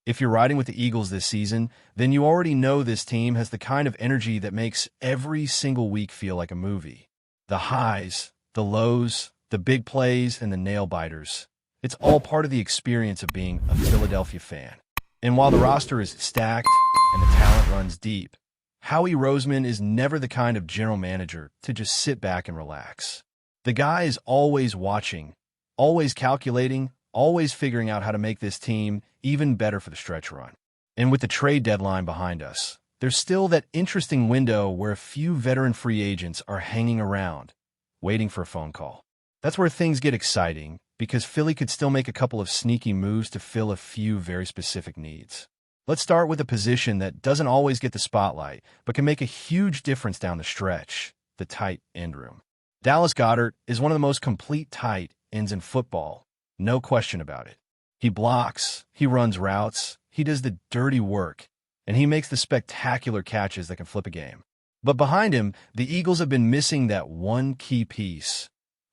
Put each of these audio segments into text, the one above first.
If you're riding with the Eagles this season, then you already know this team has the kind of energy that makes every single week feel like a movie. The highs, the lows, the big plays, and the nail-biters. It's all part of the experience of being a Philadelphia fan. And while the roster is stacked and the talent runs deep, Howie Roseman is never the kind of general manager to just sit back and relax. The guy is always watching, always calculating, always figuring out how to make this team even better for the stretch run. And with the trade deadline behind us, there's still that interesting window where a few veteran free agents are hanging around, waiting for a phone call. That's where things get exciting, because Philly could still make a couple of sneaky moves to fill a few very specific needs. Let's start with a position that doesn't always get the spotlight, but can make a huge difference down the stretch, the tight end room. Dallas Goedert is one of the most complete tight ends in football, no question about it. He blocks, he runs routes, he does the dirty work, and he makes the spectacular catches that can flip a game. But behind him, the Eagles have been missing that one key piece.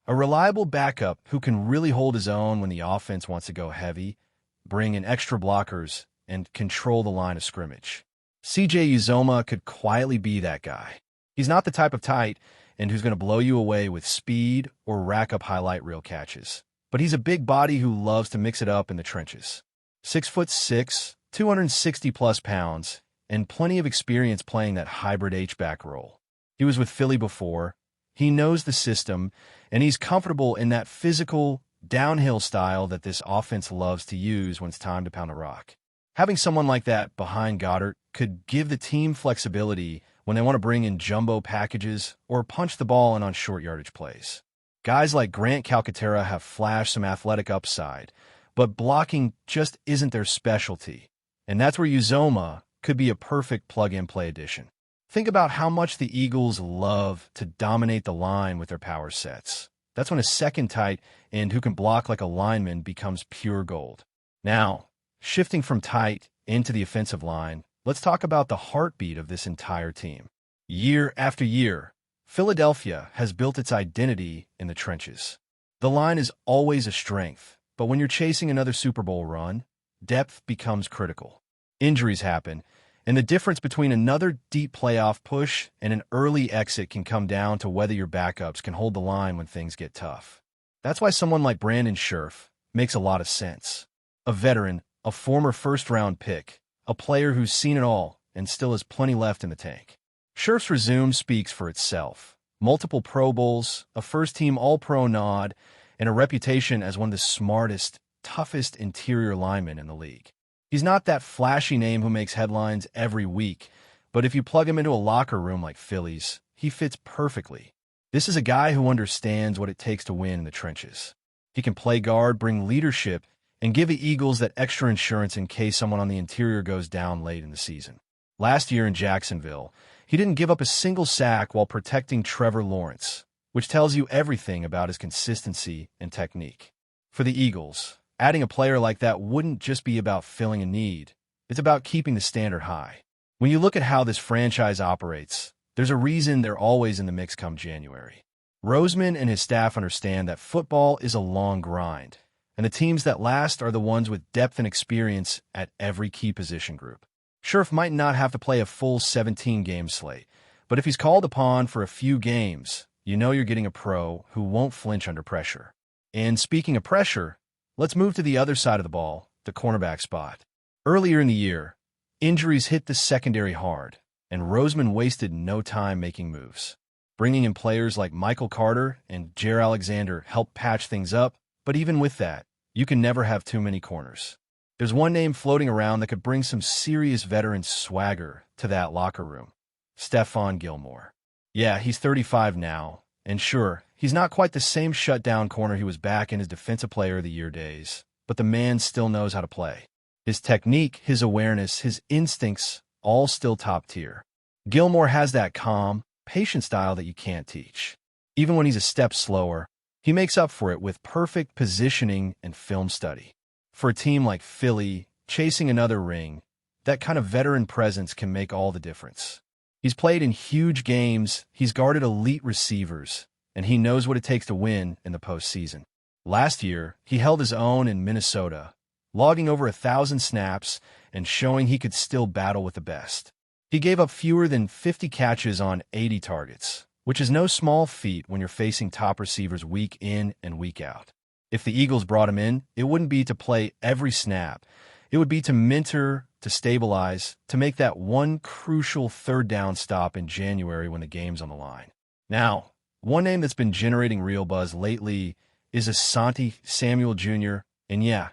A reliable backup who can really hold his own when the offense wants to go heavy, bring in extra blockers, and control the line of scrimmage. C.J. Uzomah could quietly be that guy. He's not the type of tight end who's going to blow you away with speed or rack up highlight reel catches. But he's a big body who loves to mix it up in the trenches. 6'6", 260-plus pounds, and plenty of experience playing that hybrid H-back role. He was with Philly before. He knows the system, and he's comfortable in that physical, downhill style that this offense loves to use when it's time to pound a rock. Having someone like that behind Goedert could give the team flexibility when they want to bring in jumbo packages or punch the ball in on short yardage plays. Guys like Grant Calcaterra have flashed some athletic upside, but blocking just isn't their specialty, and that's where Uzomah could be a perfect plug-and-play addition. Think about how much the Eagles love to dominate the line with their power sets. That's when a second tight end who can block like a lineman becomes pure gold. Now, shifting from tight into the offensive line, let's talk about the heartbeat of this entire team. Year after year, Philadelphia has built its identity in the trenches. The line is always a strength, but when you're chasing another Super Bowl run, depth becomes critical. Injuries happen, and the difference between another deep playoff push and an early exit can come down to whether your backups can hold the line when things get tough. That's why someone like Brandon Scherff makes a lot of sense. A veteran, a former first-round pick, a player who's seen it all and still has plenty left in the tank. Scherff's resume speaks for itself. Multiple Pro Bowls, a first-team All-Pro nod, and a reputation as one of the smartest, toughest interior linemen in the league. He's not that flashy name who makes headlines every week, but if you plug him into a locker room like Philly's, he fits perfectly. This is a guy who understands what it takes to win in the trenches. He can play guard, bring leadership, and give the Eagles that extra insurance in case someone on the interior goes down late in the season. Last year in Jacksonville, he didn't give up a single sack while protecting Trevor Lawrence, which tells you everything about his consistency and technique. For the Eagles, adding a player like that wouldn't just be about filling a need. It's about keeping the standard high. When you look at how this franchise operates, there's a reason they're always in the mix come January. Roseman and his staff understand that football is a long grind, and the teams that last are the ones with depth and experience at every key position group. Scherff might not have to play a full 17-game slate, but if he's called upon for a few games, you know you're getting a pro who won't flinch under pressure. And speaking of pressure, let's move to the other side of the ball, the cornerback spot. Earlier in the year, injuries hit the secondary hard, and Roseman wasted no time making moves. Bringing in players like Michael Carter and Jaire Alexander helped patch things up, but even with that, you can never have too many corners. There's one name floating around that could bring some serious veteran swagger to that locker room: Stephon Gilmore. Yeah, he's 35 now, and sure, he's not quite the same shutdown corner he was back in his Defensive Player of the Year days, but the man still knows how to play. His technique, his awareness, his instincts, all still top tier. Gilmore has that calm, patient style that you can't teach. Even when he's a step slower, he makes up for it with perfect positioning and film study. For a team like Philly, chasing another ring, that kind of veteran presence can make all the difference. He's played in huge games, he's guarded elite receivers, and he knows what it takes to win in the postseason. Last year, he held his own in Minnesota, logging over 1,000 snaps and showing he could still battle with the best. He gave up fewer than 50 catches on 80 targets, which is no small feat when you're facing top receivers week in and week out. If the Eagles brought him in, it wouldn't be to play every snap. It would be to mentor, to stabilize, to make that one crucial third down stop in January when the game's on the line. Now, one name that's been generating real buzz lately is Asante Samuel Jr., and yeah,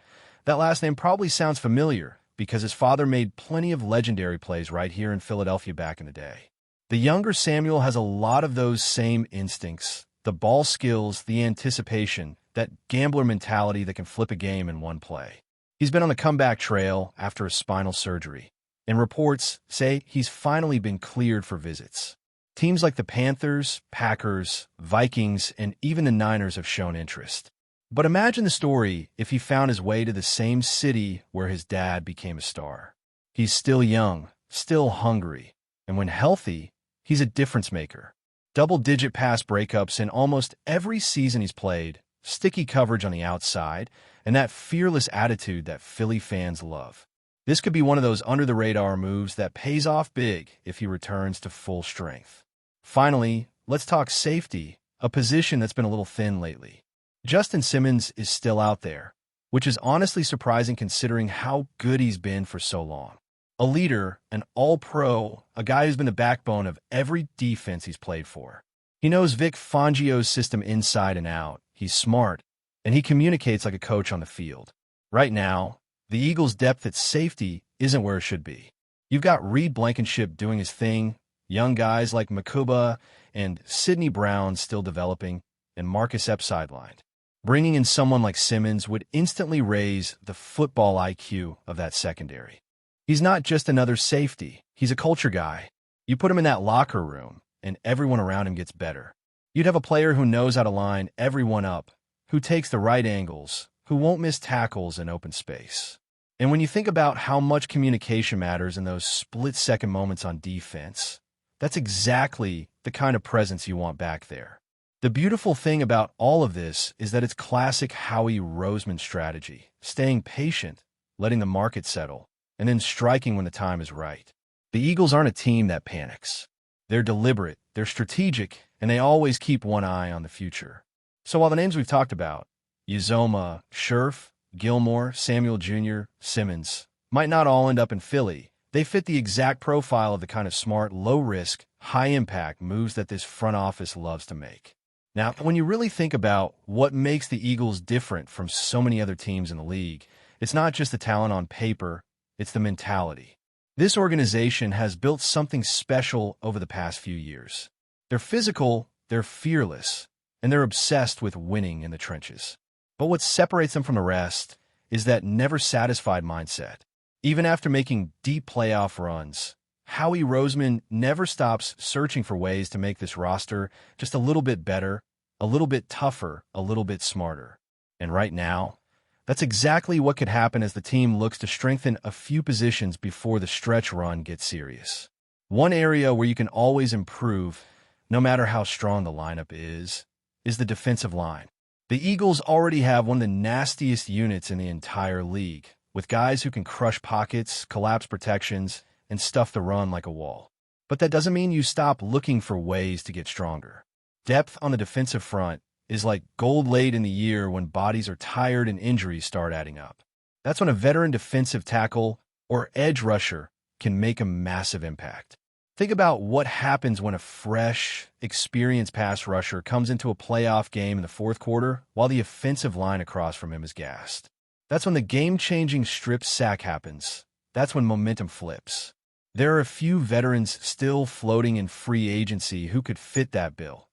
that last name probably sounds familiar because his father made plenty of legendary plays right here in Philadelphia back in the day. The younger Samuel has a lot of those same instincts, the ball skills, the anticipation, that gambler mentality that can flip a game in one play. He's been on the comeback trail after a spinal surgery, and reports say he's finally been cleared for visits. Teams like the Panthers, Packers, Vikings, and even the Niners have shown interest. But imagine the story if he found his way to the same city where his dad became a star. He's still young, still hungry, and when healthy, he's a difference maker. Double-digit pass breakups in almost every season he's played, sticky coverage on the outside, and that fearless attitude that Philly fans love. This could be one of those under-the-radar moves that pays off big if he returns to full strength. Finally, let's talk safety, a position that's been a little thin lately. Justin Simmons is still out there, which is honestly surprising considering how good he's been for so long. A leader, an all-pro, a guy who's been the backbone of every defense he's played for. He knows Vic Fangio's system inside and out. He's smart, and he communicates like a coach on the field. Right now, the Eagles' depth at safety isn't where it should be. You've got Reed Blankenship doing his thing, young guys like Makuba and Sidney Brown still developing, and Marcus Epps sidelined. Bringing in someone like Simmons would instantly raise the football IQ of that secondary. He's not just another safety. He's a culture guy. You put him in that locker room, and everyone around him gets better. You'd have a player who knows how to line everyone up, who takes the right angles, who won't miss tackles in open space. And when you think about how much communication matters in those split-second moments on defense, that's exactly the kind of presence you want back there. The beautiful thing about all of this is that it's classic Howie Roseman strategy, staying patient, letting the market settle, and then striking when the time is right. The Eagles aren't a team that panics. They're deliberate, they're strategic, and they always keep one eye on the future. So while the names we've talked about, Uzomah, Scherf, Gilmore, Samuel Jr., Simmons, might not all end up in Philly, they fit the exact profile of the kind of smart, low-risk, high-impact moves that this front office loves to make. Now, when you really think about what makes the Eagles different from so many other teams in the league, it's not just the talent on paper, it's the mentality. This organization has built something special over the past few years. They're physical, they're fearless, and they're obsessed with winning in the trenches. But what separates them from the rest is that never-satisfied mindset. Even after making deep playoff runs, Howie Roseman never stops searching for ways to make this roster just a little bit better, a little bit tougher, a little bit smarter. And right now, that's exactly what could happen as the team looks to strengthen a few positions before the stretch run gets serious. One area where you can always improve, no matter how strong the lineup is the defensive line. The Eagles already have one of the nastiest units in the entire league, with guys who can crush pockets, collapse protections, and stuff the run like a wall. But that doesn't mean you stop looking for ways to get stronger. Depth on the defensive front is like gold late in the year when bodies are tired and injuries start adding up. That's when a veteran defensive tackle or edge rusher can make a massive impact. Think about what happens when a fresh, experienced pass rusher comes into a playoff game in the fourth quarter while the offensive line across from him is gassed. That's when the game-changing strip sack happens. That's when momentum flips. There are a few veterans still floating in free agency who could fit that bill.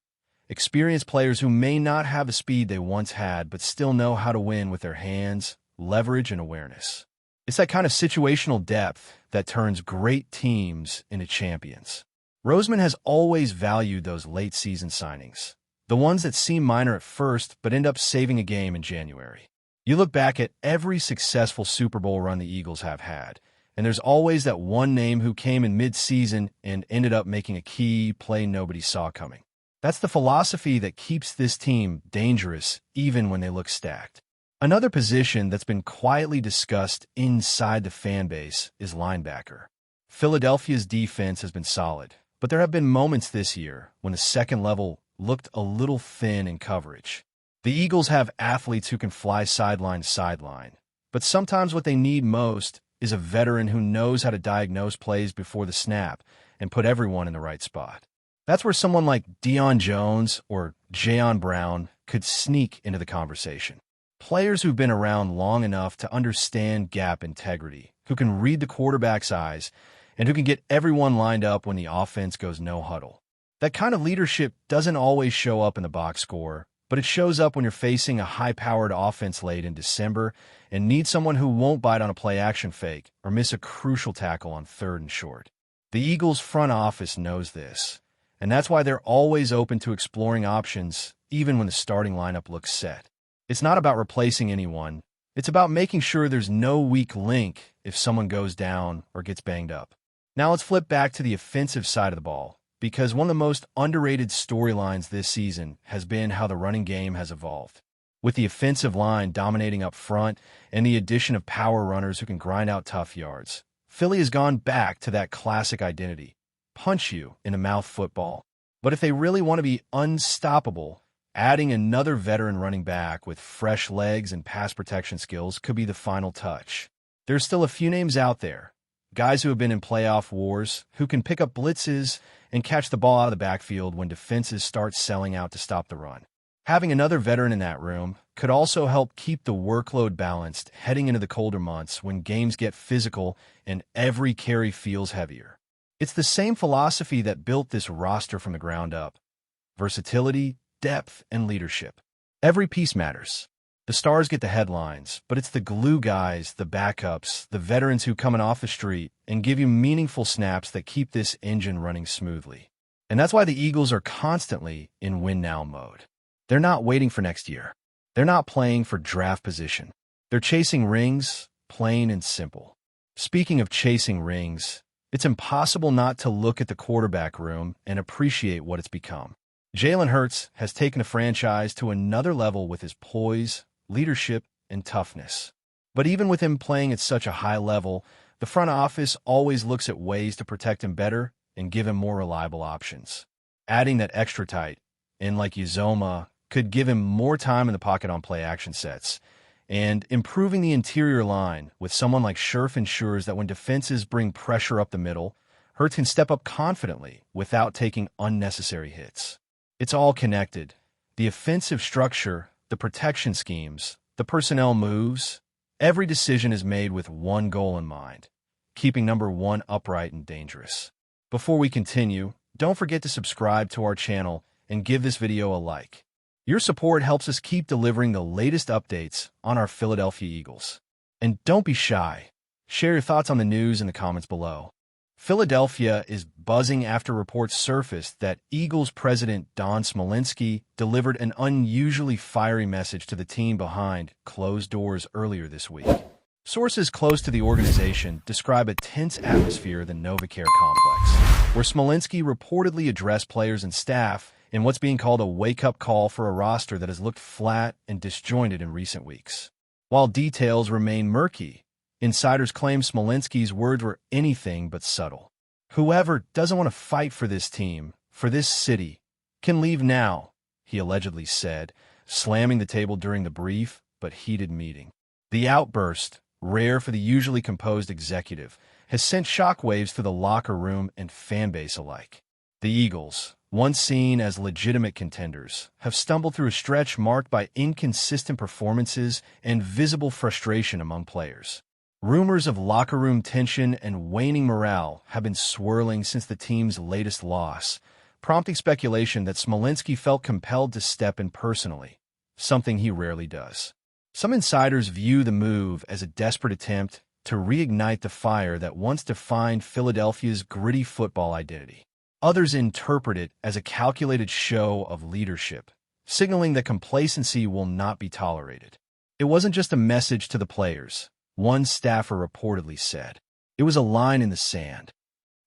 Experienced players who may not have the speed they once had but still know how to win with their hands, leverage, and awareness. It's that kind of situational depth that turns great teams into champions. Roseman has always valued those late-season signings, the ones that seem minor at first but end up saving a game in January. You look back at every successful Super Bowl run the Eagles have had, and there's always that one name who came in mid-season and ended up making a key play nobody saw coming. That's the philosophy that keeps this team dangerous even when they look stacked. Another position that's been quietly discussed inside the fan base is linebacker. Philadelphia's defense has been solid, but there have been moments this year when the second level looked a little thin in coverage. The Eagles have athletes who can fly sideline to sideline, but sometimes what they need most is a veteran who knows how to diagnose plays before the snap and put everyone in the right spot. That's where someone like Deion Jones or Jayon Brown could sneak into the conversation. Players who've been around long enough to understand gap integrity, who can read the quarterback's eyes, and who can get everyone lined up when the offense goes no huddle. That kind of leadership doesn't always show up in the box score, but it shows up when you're facing a high-powered offense late in December and need someone who won't bite on a play-action fake or miss a crucial tackle on 3rd and short. The Eagles' front office knows this, and that's why they're always open to exploring options, even when the starting lineup looks set. It's not about replacing anyone. It's about making sure there's no weak link if someone goes down or gets banged up. Now let's flip back to the offensive side of the ball, because one of the most underrated storylines this season has been how the running game has evolved. With the offensive line dominating up front and the addition of power runners who can grind out tough yards, Philly has gone back to that classic identity: punch you in the mouth football. But if they really want to be unstoppable, adding another veteran running back with fresh legs and pass protection skills could be the final touch. There's still a few names out there, guys who have been in playoff wars, who can pick up blitzes and catch the ball out of the backfield when defenses start selling out to stop the run. Having another veteran in that room could also help keep the workload balanced heading into the colder months when games get physical and every carry feels heavier. It's the same philosophy that built this roster from the ground up: versatility, depth, and leadership. Every piece matters. The stars get the headlines, but it's the glue guys, the backups, the veterans who come in off the street and give you meaningful snaps that keep this engine running smoothly. And that's why the Eagles are constantly in win-now mode. They're not waiting for next year. They're not playing for draft position. They're chasing rings, plain and simple. Speaking of chasing rings, it's impossible not to look at the quarterback room and appreciate what it's become. Jalen Hurts has taken the franchise to another level with his poise, leadership, and toughness. But even with him playing at such a high level, the front office always looks at ways to protect him better and give him more reliable options. Adding that extra tight end like Uzoma could give him more time in the pocket on play-action sets, and improving the interior line with someone like Scherf ensures that when defenses bring pressure up the middle, Hurts can step up confidently without taking unnecessary hits. It's all connected. The offensive structure, the protection schemes, the personnel moves, every decision is made with one goal in mind: keeping number one upright and dangerous. Before we continue, don't forget to subscribe to our channel and give this video a like. Your support helps us keep delivering the latest updates on our Philadelphia Eagles. And don't be shy. Share your thoughts on the news in the comments below. Philadelphia is buzzing after reports surfaced that Eagles president Don Smolensky delivered an unusually fiery message to the team behind closed doors earlier this week. Sources close to the organization describe a tense atmosphere at the Linebacker complex, where Smolensky reportedly addressed players and staff in what's being called a wake-up call for a roster that has looked flat and disjointed in recent weeks. While details remain murky, insiders claim Smolensky's words were anything but subtle. Whoever doesn't want to fight for this team, for this city, can leave now, he allegedly said, slamming the table during the brief but heated meeting. The outburst, rare for the usually composed executive, has sent shockwaves through the locker room and fan base alike. The Eagles, once seen as legitimate contenders, have stumbled through a stretch marked by inconsistent performances and visible frustration among players. Rumors of locker room tension and waning morale have been swirling since the team's latest loss, prompting speculation that Smolensky felt compelled to step in personally, something he rarely does. Some insiders view the move as a desperate attempt to reignite the fire that once defined Philadelphia's gritty football identity. Others interpret it as a calculated show of leadership, signaling that complacency will not be tolerated. It wasn't just a message to the players, one staffer reportedly said. It was a line in the sand.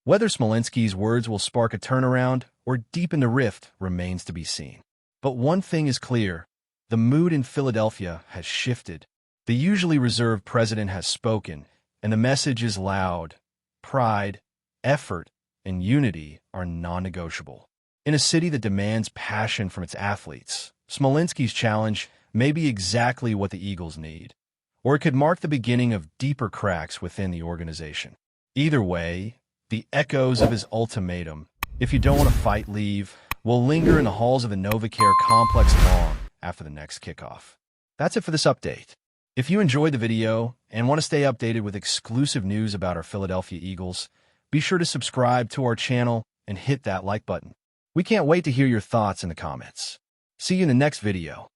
Whether Smolensky's words will spark a turnaround or deepen the rift remains to be seen. But one thing is clear: The mood in Philadelphia has shifted. The usually reserved president has spoken, and the message is loud. Pride, effort, and unity are non-negotiable. In a city that demands passion from its athletes, Smolensky's challenge may be exactly what the Eagles need, or it could mark the beginning of deeper cracks within the organization. Either way, the echoes of his ultimatum, "If you don't want to fight, leave," will linger in the halls of the NovaCare complex long after the next kickoff. That's it for this update. If you enjoyed the video and want to stay updated with exclusive news about our Philadelphia Eagles, be sure to subscribe to our channel and hit that like button. We can't wait to hear your thoughts in the comments. See you in the next video.